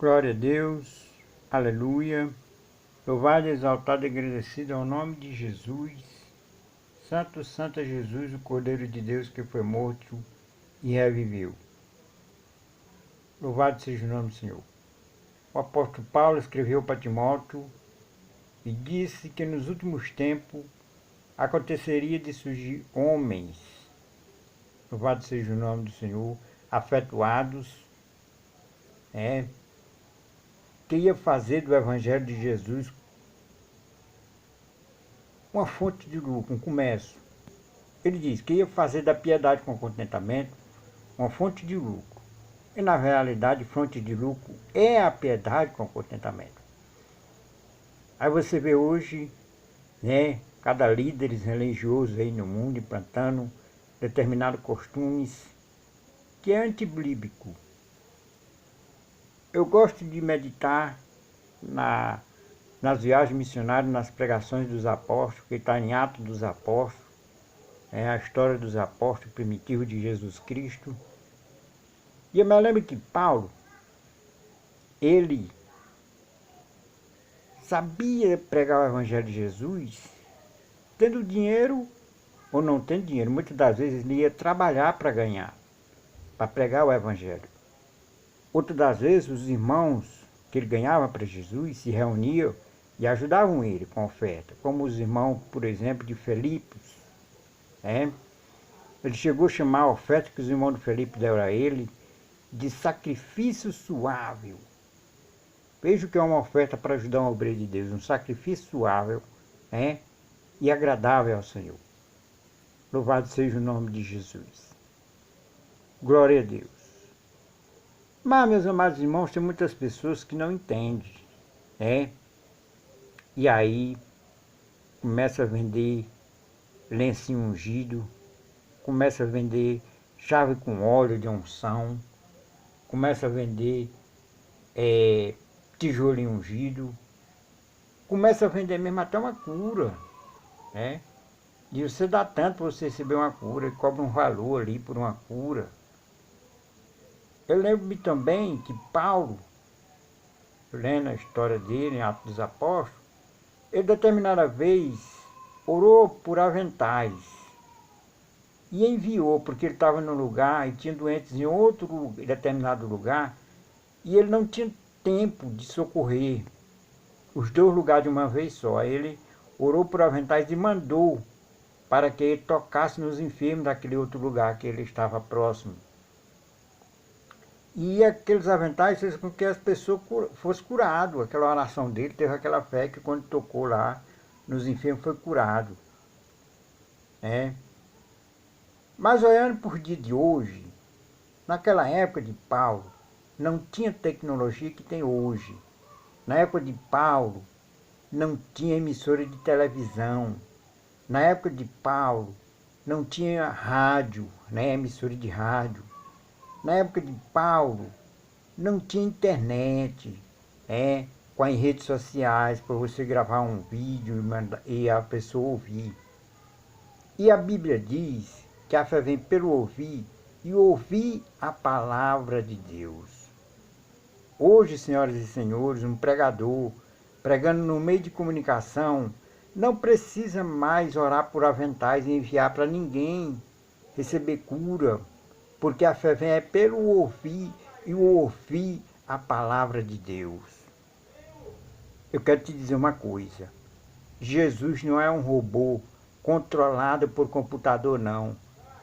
Glória a Deus, aleluia, louvado, exaltado e agradecido ao nome de Jesus. Santo, santo é Jesus, o Cordeiro de Deus que foi morto e reviveu. Louvado seja o nome do Senhor. O apóstolo Paulo escreveu para Timóteo e disse que nos últimos tempos aconteceria de surgir homens, louvado seja o nome do Senhor, afetuados, que ia fazer do Evangelho de Jesus uma fonte de lucro, um comércio. Ele diz que ia fazer da piedade com contentamento uma fonte de lucro. E na realidade, fonte de lucro é a piedade com contentamento. Aí você vê hoje, cada líder religioso aí no mundo implantando determinados costumes que é antibíblico. Eu gosto de meditar nas viagens missionárias, nas pregações dos apóstolos, que está em Atos dos Apóstolos, a história dos apóstolos primitivos de Jesus Cristo. E eu me lembro que Paulo, ele sabia pregar o Evangelho de Jesus, tendo dinheiro ou não tendo dinheiro. Muitas das vezes ele ia trabalhar para ganhar, para pregar o Evangelho. Outras das vezes os irmãos que ele ganhava para Jesus se reuniam e ajudavam ele com oferta, como os irmãos, por exemplo, de Filipos. Ele chegou a chamar a oferta que os irmãos de Filipos deram a ele de sacrifício suave. Veja o que é uma oferta para ajudar um obreiro de Deus, um sacrifício suave e agradável ao Senhor. Louvado seja o nome de Jesus. Glória a Deus. Mas, meus amados irmãos, tem muitas pessoas que não entendem, E aí começa a vender lencinho ungido, começa a vender chave com óleo de unção, começa a vender tijolinho ungido, começa a vender mesmo até uma cura, E você dá tanto para você receber uma cura, e cobra um valor ali por uma cura. Eu lembro-me também que Paulo, lendo a história dele em Atos dos Apóstolos, ele determinada vez orou por aventais e enviou, porque ele estava num lugar e tinha doentes em outro determinado lugar e ele não tinha tempo de socorrer os dois lugares de uma vez só. Aí ele orou por aventais e mandou para que ele tocasse nos enfermos daquele outro lugar que ele estava próximo. E aqueles aventais fez com que as pessoas fossem curadas. Aquela oração dele teve aquela fé que quando tocou lá nos enfermos foi curado. Mas olhando por dia de hoje, naquela época de Paulo, não tinha tecnologia que tem hoje. Na época de Paulo, não tinha emissora de televisão. Na época de Paulo, não tinha rádio, emissora de rádio. Na época de Paulo, não tinha internet, com as redes sociais para você gravar um vídeo e a pessoa ouvir. E a Bíblia diz que a fé vem pelo ouvir e ouvir a palavra de Deus. Hoje, senhoras e senhores, um pregador pregando no meio de comunicação não precisa mais orar por aventais e enviar para ninguém receber cura, porque a fé vem pelo ouvir e ouvir a palavra de Deus. Eu quero te dizer uma coisa. Jesus não é um robô controlado por computador, não.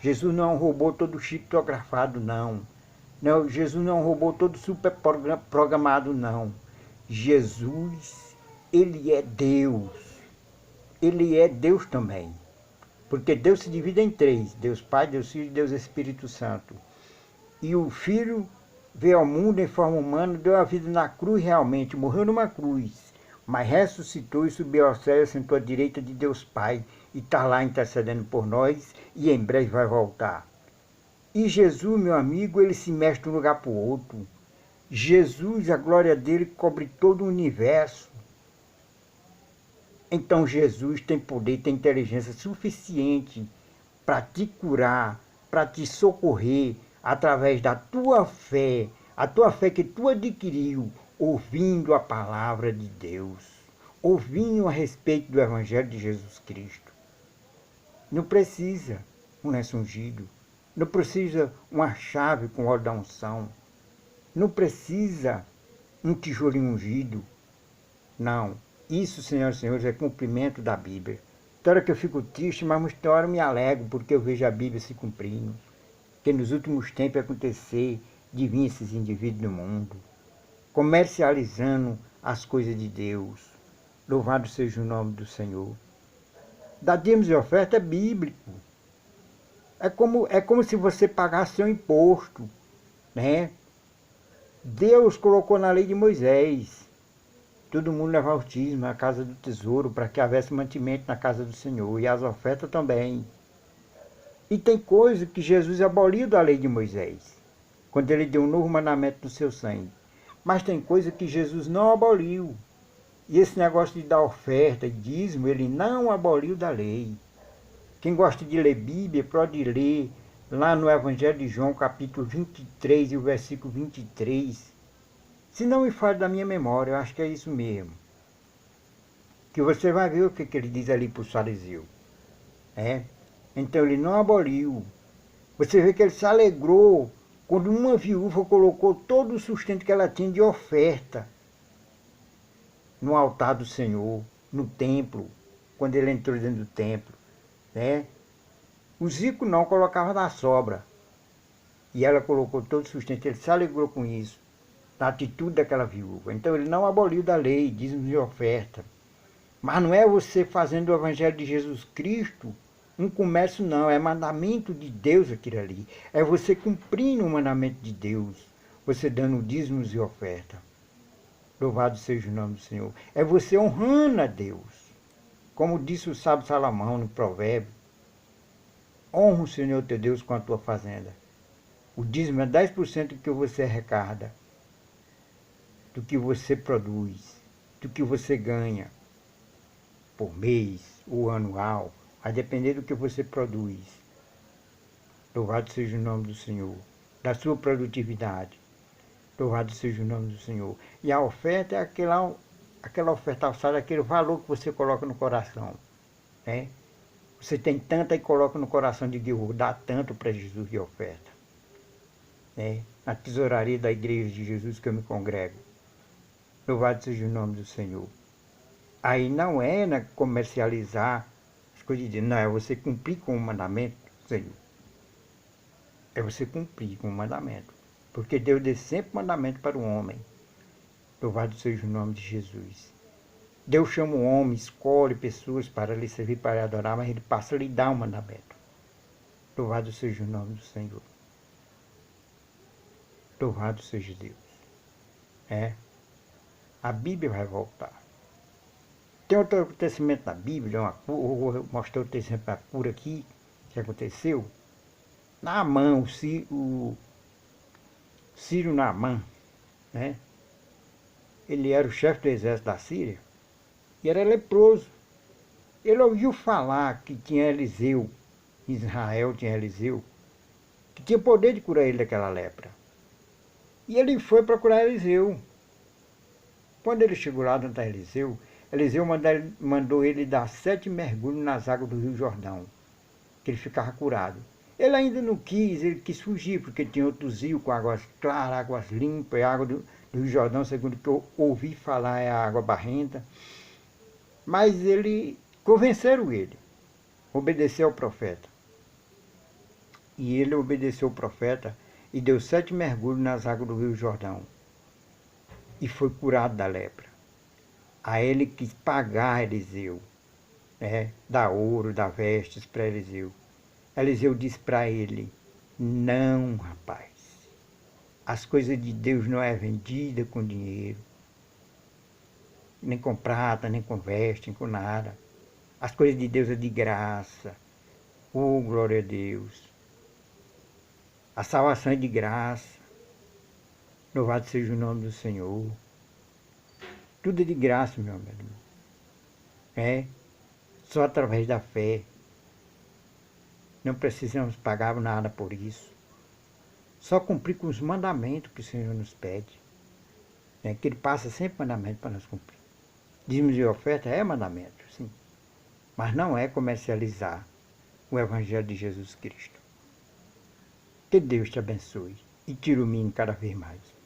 Jesus não é um robô todo criptografado, não. Jesus não é um robô todo super programado, não. Jesus, ele é Deus. Ele é Deus também. Porque Deus se divide em três: Deus Pai, Deus Filho e Deus Espírito Santo. E o Filho veio ao mundo em forma humana, deu a vida na cruz realmente, morreu numa cruz, mas ressuscitou e subiu ao céu, sentou à direita de Deus Pai, e está lá intercedendo por nós, e em breve vai voltar. E Jesus, meu amigo, ele se mexe de um lugar para o outro. Jesus, a glória dele cobre todo o universo. Então Jesus tem poder, tem inteligência suficiente para te curar, para te socorrer através da tua fé, a tua fé que tu adquiriu ouvindo a palavra de Deus, ouvindo a respeito do Evangelho de Jesus Cristo. Não precisa um lenço ungido, não precisa uma chave com óleo da unção, não precisa um tijolinho ungido. Não, isso, senhoras e senhores, é cumprimento da Bíblia. Tem hora que eu fico triste, mas muita hora eu me alegro porque eu vejo a Bíblia se cumprindo. Que nos últimos tempos ia acontecer de vir esses indivíduos do mundo, comercializando as coisas de Deus. Louvado seja o nome do Senhor. Dar dízimos e oferta é bíblico. É como se você pagasse seu imposto, né? Deus colocou na lei de Moisés todo mundo levar o dízimo à casa do tesouro para que houvesse mantimento na casa do Senhor, e as ofertas também. E tem coisa que Jesus aboliu da lei de Moisés, quando ele deu um novo mandamento do seu sangue. Mas tem coisa que Jesus não aboliu. E esse negócio de dar oferta e dízimo, ele não aboliu da lei. Quem gosta de ler Bíblia pode ler lá no Evangelho de João, capítulo 23 e o versículo 23. Se não me falha da minha memória, eu acho que é isso mesmo. Que você vai ver o que ele diz ali para o fariseu. Então ele não aboliu. Você vê que ele se alegrou quando uma viúva colocou todo o sustento que ela tinha de oferta no altar do Senhor, no templo, quando ele entrou dentro do templo. Os ricos não colocavam na sobra. E ela colocou todo o sustento. Ele se alegrou com isso, da atitude daquela viúva. Então ele não aboliu da lei, dízimos e oferta. Mas não é você fazendo o Evangelho de Jesus Cristo um comércio, não. É mandamento de Deus aquilo ali. É você cumprindo o mandamento de Deus. Você dando dízimos e oferta. Louvado seja o nome do Senhor. É você honrando a Deus. Como disse o sábio Salomão no provérbio. Honra o Senhor teu Deus com a tua fazenda. O dízimo é 10% do que você arrecada, do que você produz, do que você ganha por mês ou anual, a depender do que você produz. Louvado seja o nome do Senhor, da sua produtividade. Louvado seja o nome do Senhor. E a oferta é aquela oferta alçada, aquele valor que você coloca no coração. Você tem tanta e coloca no coração de Deus, vou dar tanto para Jesus de oferta. Na tesouraria da igreja de Jesus que eu me congrego. Louvado seja o nome do Senhor. Aí não é comercializar as coisas de Deus, não, é você cumprir com o mandamento do Senhor. É você cumprir com o mandamento. Porque Deus deu sempre mandamento para o homem. Louvado seja o nome de Jesus. Deus chama o homem, escolhe pessoas para lhe servir, para lhe adorar, mas ele passa a lhe dar um mandamento. Louvado seja o nome do Senhor. Louvado seja Deus. A Bíblia vai voltar. Tem outro acontecimento na Bíblia, eu vou mostrar outro exemplo da cura aqui, que aconteceu. Naamã, o Sírio Naamã, ele era o chefe do exército da Síria e era leproso. Ele ouviu falar que tinha Eliseu, em Israel tinha Eliseu, que tinha poder de curar ele daquela lepra. E ele foi procurar Eliseu. Quando ele chegou lá onde está Eliseu, Eliseu mandou ele dar 7 mergulhos nas águas do Rio Jordão, que ele ficava curado. Ele ainda não quis, ele quis fugir, porque tinha outros rios com águas claras, águas limpas, e a água do Rio Jordão, segundo o que eu ouvi falar, é a água barrenta. Mas convenceram ele, obedeceu ao profeta. E ele obedeceu ao profeta e deu 7 mergulhos nas águas do Rio Jordão. E foi curado da lepra. Aí ele quis pagar Eliseu, dar ouro, dar vestes para Eliseu. Eliseu disse para ele: não, rapaz, as coisas de Deus não é vendida com dinheiro, nem com prata, nem com veste, nem com nada. As coisas de Deus é de graça. Oh, glória a Deus. A salvação é de graça. Louvado seja o nome do Senhor. Tudo é de graça, meu amigo. Só através da fé. Não precisamos pagar nada por isso. Só cumprir com os mandamentos que o Senhor nos pede. tem, que ele passa sempre mandamento para nós cumprir. Dízimos e oferta é mandamento, sim, mas não é comercializar o Evangelho de Jesus Cristo. Que Deus te abençoe e te ilumine cada vez mais.